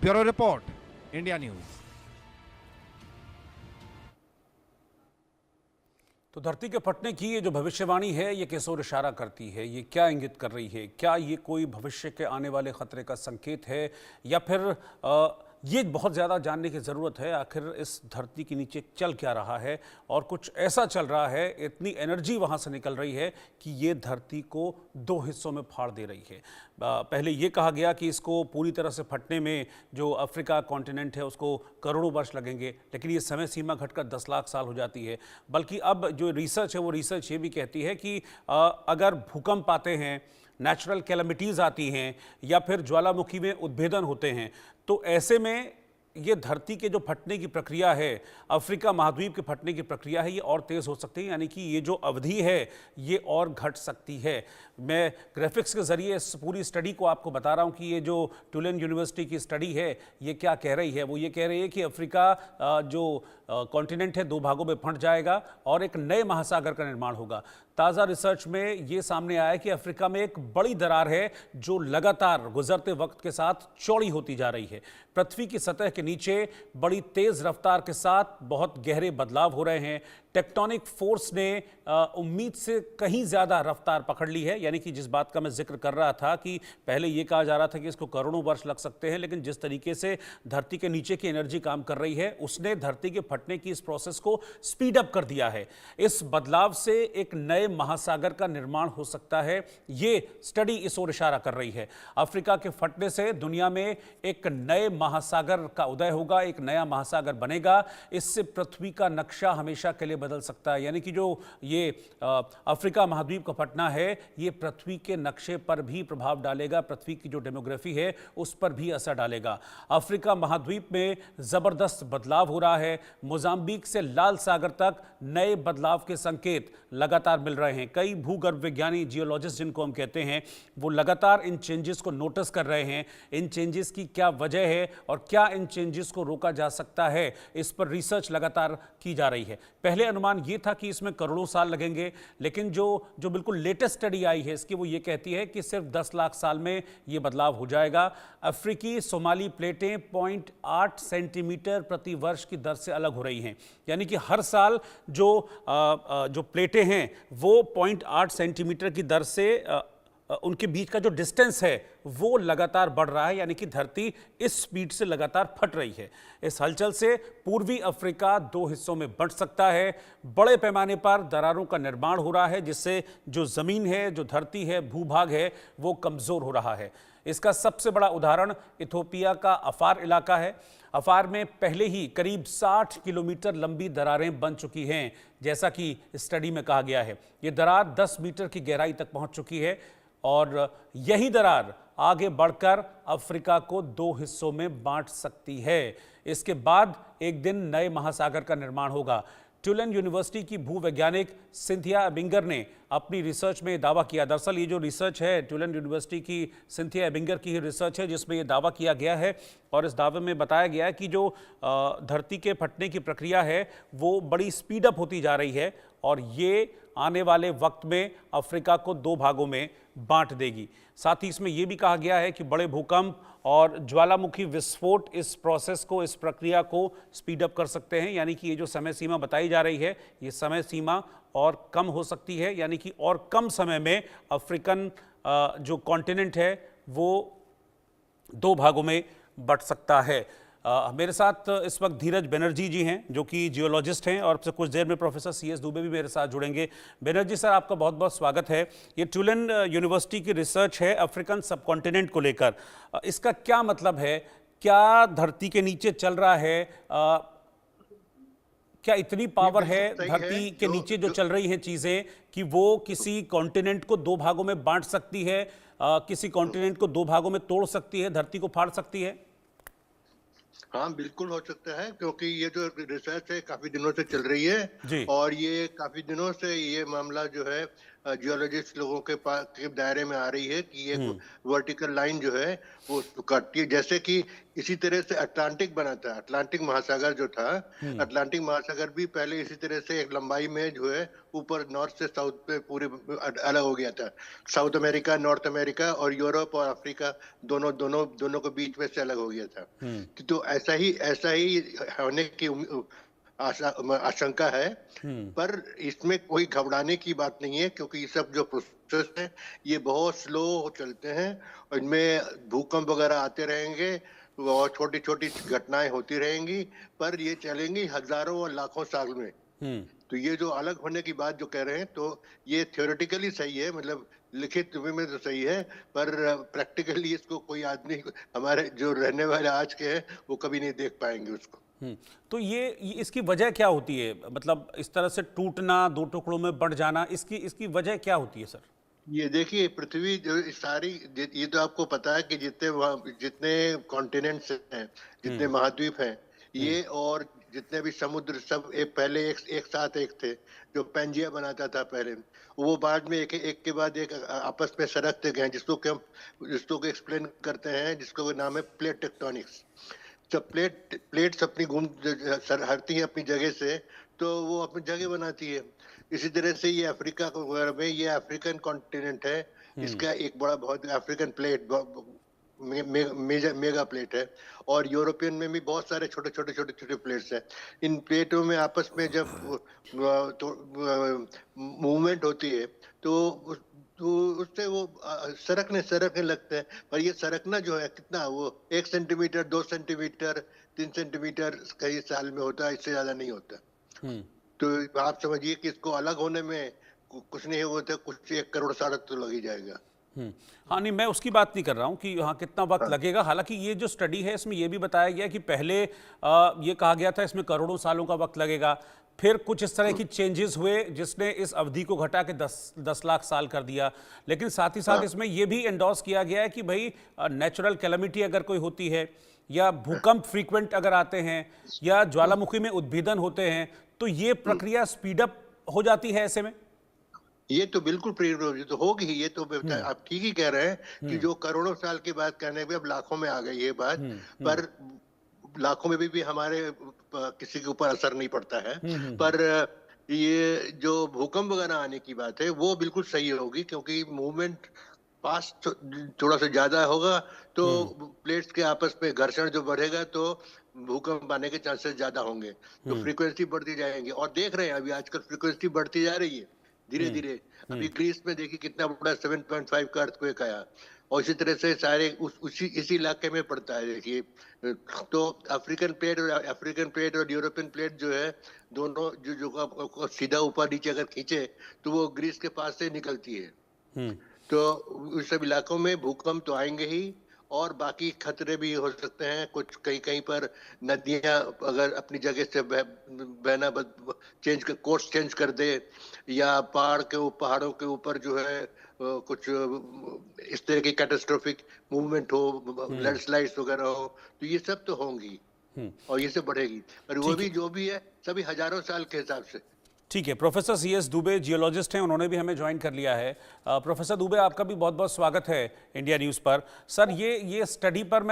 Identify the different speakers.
Speaker 1: Bureau report, India news.
Speaker 2: तो धरती के फटने की ये जो भविष्यवाणी है, ये किस ओर इशारा करती है? ये क्या इंगित कर रही है? क्या ये कोई भविष्य के आने वाले खतरे का संकेत है, या फिर ये बहुत ज़्यादा जानने की ज़रूरत है आखिर इस धरती के नीचे चल क्या रहा है? और कुछ ऐसा चल रहा है, इतनी एनर्जी वहाँ से निकल रही है कि ये धरती को दो हिस्सों में फाड़ दे रही है। पहले ये कहा गया कि इसको पूरी तरह से फटने में जो अफ्रीका कॉन्टिनेंट है उसको करोड़ों वर्ष लगेंगे, लेकिन ये समय सीमा घटकर 10 लाख साल हो जाती है। बल्कि अब जो रिसर्च है वो रिसर्च ये भी कहती है कि अगर भूकंप आते हैं, नेचुरल कैलेमिटीज़ आती हैं, या फिर ज्वालामुखी में उद्भेदन होते हैं, तो ऐसे में ये धरती के जो फटने की प्रक्रिया है, अफ्रीका महाद्वीप के फटने की प्रक्रिया है, ये और तेज़ हो सकती है। यानी कि ये जो अवधि है ये और घट सकती है। मैं ग्राफिक्स के ज़रिए इस पूरी स्टडी को आपको बता रहा हूँ कि ये जो टुलेन यूनिवर्सिटी की स्टडी है ये क्या कह रही है। वो ये कह रही है कि अफ्रीका जो कॉन्टिनेंट है 2 भागों में फट जाएगा और एक नए महासागर का निर्माण होगा। ताज़ा रिसर्च में ये सामने आया कि अफ्रीका में एक बड़ी दरार है जो लगातार गुजरते वक्त के साथ चौड़ी होती जा रही है। पृथ्वी की सतह के नीचे बड़ी तेज़ रफ्तार के साथ बहुत गहरे बदलाव हो रहे हैं। टेक्टोनिक फोर्स ने उम्मीद से कहीं ज़्यादा रफ्तार पकड़ ली है। यानी कि जिस बात का मैं जिक्र कर रहा था कि पहले ये कहा जा रहा था कि इसको करोड़ों वर्ष लग सकते हैं, लेकिन जिस तरीके से धरती के नीचे की एनर्जी काम कर रही है उसने धरती के फटने की इस प्रोसेस को स्पीड अप कर दिया है। इस बदलाव से एक नए महासागर का निर्माण हो सकता है, ये स्टडी इस ओर इशारा कर रही है। अफ्रीका के फटने से दुनिया में एक नए महासागर का उदय होगा, एक नया महासागर बनेगा। इससे पृथ्वी का नक्शा हमेशा के लिए बदल सकता है। यानी कि जो ये अफ्रीका महाद्वीप का फटना है ये पृथ्वी के नक्शे पर भी प्रभाव डालेगा, पृथ्वी की जो डेमोग्राफी है उस पर भी असर डालेगा। अफ्रीका महाद्वीप में जबरदस्त बदलाव हो रहा है। मोजाम्बिक से लाल सागर तक नए बदलाव के संकेत लगातार मिल रहे हैं। कई भूगर्भ विज्ञानी, जियोलॉजिस्ट जिनको हम कहते हैं, वो लगातार इन चेंजेस को नोटिस कर रहे हैं। इन चेंजेस की क्या वजह है और क्या इन चेंजेस को रोका जा सकता है, इस पर रिसर्च लगातार की जा रही है। पहले अनुमान ये था कि इसमें करोड़ों साल लगेंगे, लेकिन जो बिल्कुल लेटेस्ट स्टडी आई है इसकी वो ये कहती है कि सिर्फ 10 लाख साल में ये बदलाव हो जाएगा। अफ्रीकी सोमाली प्लेटें 0.8 सेंटीमीटर प्रति वर्ष की दर से अलग हो रही हैं। यानी कि हर साल जो प्लेटें हैं वो 0.8 सेंटीमीटर की दर से उनके बीच का जो डिस्टेंस है वो लगातार बढ़ रहा है। यानी कि धरती इस स्पीड से लगातार फट रही है। इस हलचल से पूर्वी अफ्रीका 2 हिस्सों में बंट सकता है। बड़े पैमाने पर दरारों का निर्माण हो रहा है, जिससे जो जमीन है, जो धरती है, भूभाग है, वो कमजोर हो रहा है। इसका सबसे बड़ा उदाहरण इथोपिया का अफार इलाका है। अफार में पहले ही करीब 60 किलोमीटर लंबी दरारें बन चुकी हैं, जैसा कि स्टडी में कहा गया है। ये दरार 10 मीटर की गहराई तक पहुंच चुकी है और यही दरार आगे बढ़कर अफ्रीका को 2 हिस्सों में बांट सकती है। इसके बाद एक दिन नए महासागर का निर्माण होगा। टुलेन यूनिवर्सिटी की भूवैज्ञानिक सिंथिया एबिंगर ने अपनी रिसर्च में दावा किया। दरअसल ये जो रिसर्च है टुलेन यूनिवर्सिटी की सिंथिया एबिंगर की ही रिसर्च है, जिसमें ये दावा किया गया है और इस दावे में बताया गया है कि जो धरती के फटने की प्रक्रिया है वो बड़ी स्पीड अप होती जा रही है और ये आने वाले वक्त में अफ्रीका को 2 भागों में बांट देगी। साथ ही इसमें यह भी कहा गया है कि बड़े भूकंप और ज्वालामुखी विस्फोट इस प्रोसेस को, इस प्रक्रिया को स्पीड अप कर सकते हैं। यानी कि ये जो समय सीमा बताई जा रही है ये समय सीमा और कम हो सकती है। यानी कि और कम समय में अफ्रीकन जो कॉन्टिनेंट है वो 2 भागों में बंट सकता है। मेरे साथ इस वक्त धीरज बनर्जी जी हैं जो कि जियोलॉजिस्ट हैं और कुछ देर में प्रोफेसर CS दुबे भी मेरे साथ जुड़ेंगे। बनर्जी सर, आपका बहुत बहुत स्वागत है। ये टुलेन यूनिवर्सिटी की रिसर्च है अफ्रीकन सबकॉन्टिनेंट को लेकर। इसका क्या मतलब है? क्या धरती के नीचे चल रहा है? क्या इतनी पावर है धरती के नीचे जो चल रही हैं चीज़ें कि वो किसी कॉन्टिनेंट को 2 भागों में बांट सकती है, किसी कॉन्टिनेंट को 2 भागों में तोड़ सकती है, धरती को फाड़ सकती है?
Speaker 3: हाँ, बिल्कुल हो सकता है, क्योंकि ये जो रिसर्च है काफी दिनों से चल रही है और ये काफी दिनों से ये मामला जो है जियोलॉजिस्ट लोगों के दायरे में आ रही है कि ये वर्टिकल लाइन जो है वो काटती है। जैसे कि इसी तरह से अटलांटिक बना था, अटलांटिक महासागर जो था, अटलांटिक महासागर भी पहले इसी तरह से एक लंबाई में जो है ऊपर नॉर्थ से साउथ पे पूरे अलग हो गया था। साउथ अमेरिका, नॉर्थ अमेरिका और यूरोप और अफ्रीका दोनों के बीच में से अलग हो गया था। तो ऐसा ही होने की आशंका है, पर इसमें कोई घबराने की बात नहीं है, क्योंकि ये सब जो प्रोसेस है ये बहुत स्लो चलते हैं और इनमें भूकंप वगैरह आते रहेंगे और छोटी छोटी घटनाएं होती रहेंगी, पर ये चलेंगी हजारों और लाखों साल में। तो ये जो अलग होने की बात जो कह रहे हैं, तो ये थ्योरेटिकली सही है, मतलब लिखित रूप में तो सही है, पर प्रैक्टिकली इसको कोई आदमी, हमारे जो रहने वाले आज के हैं, वो कभी नहीं देख पाएंगे उसको।
Speaker 2: तो ये इसकी वजह क्या होती है? मतलब इस तरह से टूटना, दो टुकड़ों में बढ़ जाना, इसकी वजह क्या होती है सर?
Speaker 3: ये देखिए, पृथ्वी जो सारी, ये तो आपको पता है कि जितने कॉन्टिनेंट्स हैं, जितने महाद्वीप हैं, ये और जितने भी समुद्र, सब पहले एक साथ एक थे। जो पेंजिया बनाता था पहले, वो बाद में एक के बाद एक आपस में सरकते गए, जिसको एक्सप्लेन करते हैं, जिसको नाम है प्लेट टेक्टोनिक्स। जब प्लेट्स अपनी हटती है अपनी जगह से, तो वो अपनी जगह बनाती है। इसी तरह से ये अफ्रीका वगैरह में, ये अफ्रीकन कॉन्टिनेंट है, इसका एक बड़ा बहुत अफ्रीकन प्लेट मेगा प्लेट है, और यूरोपियन में भी बहुत सारे छोटे प्लेट्स हैं। इन प्लेटों में आपस में जब मूवमेंट होती है, तो उससे वो सरकने लगते हैं। पर ये सरकना जो है कितना, वो 1 सेंटीमीटर, 2 सेंटीमीटर, 3 सेंटीमीटर कई साल में होता है, इससे ज्यादा नहीं होता। तो आप समझिए कि इसको अलग होने में कुछ नहीं होता, कुछ 1 करोड़ साल तो लग ही जाएगा।
Speaker 2: हाँ, नहीं, मैं उसकी बात नहीं कर रहा हूँ कि हाँ कितना वक्त लगेगा। हालांकि ये जो स्टडी है इसमें ये भी बताया गया कि पहले ये कहा गया था इसमें करोड़ों सालों का वक्त लगेगा, फिर कुछ इस तरह की चेंजेस हुए जिसने इस अवधि को घटा के 10 लाख साल कर दिया। लेकिन साथ ही साथ इसमें यह भी एंडोर्स किया गया है कि भाई नेचुरल कैलेमिटी अगर कोई होती है, या भूकंप फ्रीक्वेंट अगर आते हैं, या ज्वालामुखी में उद्भेदन होते हैं, तो ये प्रक्रिया स्पीडअप हो जाती है ऐसे में।
Speaker 3: ये तो बिल्कुल प्रेरित तो होगी ही। ये तो आप ठीक ही कह रहे हैं कि जो करोड़ों साल की बात कहने पे अब लाखों में आ गई ये बात, पर लाखों में भी हमारे किसी के ऊपर असर नहीं पड़ता है। पर ये जो भूकंप वगैरह आने की बात है, वो बिल्कुल सही होगी, क्योंकि मूवमेंट पास थोड़ा सा ज्यादा होगा, तो प्लेट्स के आपस में घर्षण जो बढ़ेगा, तो भूकंप आने के चांसेस ज्यादा होंगे, तो फ्रीक्वेंसी बढ़ती जाएंगी। और देख रहे हैं अभी आजकल फ्रीक्वेंसी बढ़ती जा रही है धीरे धीरे। अभी ग्रीस में देखिए कितना बड़ा 7.5 का अर्थक्वेक आया, और इसी तरह से सारे इसी इलाके में पड़ता है। देखिए, तो अफ्रीकन प्लेट और यूरोपियन प्लेट जो है, दोनों जो सीधा ऊपर नीचे अगर खींचे, तो वो ग्रीस के पास से निकलती है। तो उस सब इलाकों में भूकंप तो आएंगे ही, और बाकी खतरे भी हो सकते हैं। कुछ कहीं पर नदियां अगर अपनी जगह से बहना कोर्स चेंज कर दे, या पहाड़ों के ऊपर जो है कुछ इस तरह की कैटास्ट्रोफिक मूवमेंट हो, लैंडस्लाइड्स वगैरह हो, तो ये सब तो होंगी और ये सब बढ़ेगी। पर वो भी जो भी है, सभी हजारों साल के हिसाब से।
Speaker 2: ठीक है, प्रोफेसर CS दुबे जियोलॉजिस्ट हैं, उन्होंने भी हमें ज्वाइन कर लिया है। प्रोफेसर दुबे, आपका भी बहुत बहुत स्वागत है इंडिया न्यूज़ पर। सर, ये स्टडी पर मैं